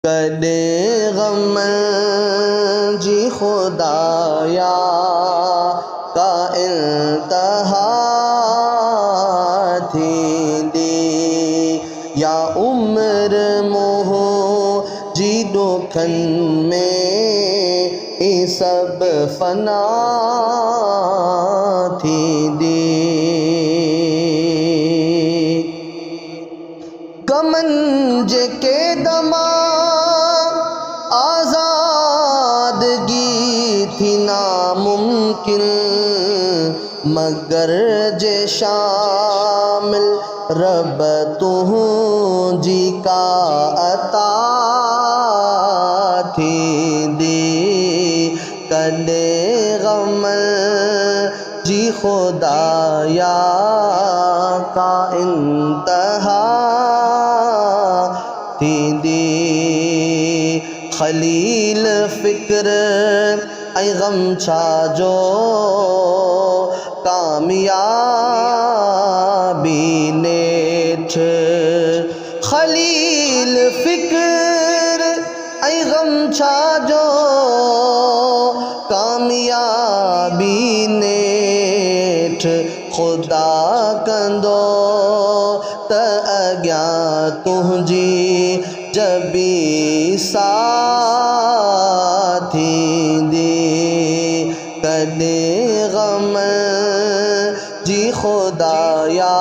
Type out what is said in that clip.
कदे गम जी खुदाया का इंतहा थी दी या उम्र मोह जी दुखन में ये सब फना थी दी गमंज के दमा आज़ादगी थी नामुमकिन मगर जे शामिल रब तू जी का अता थी दी कदे गम जी खुदाया का इंतहा थी दी खलील फिक्र ऐ गम छा जो कामयाबी नेठ खलील फिक्र ऐ गम छा जो कामयाबी नेठ खुदा कंदो त अग्या तुझी जबी साथी दी कदे गम जी खुदाया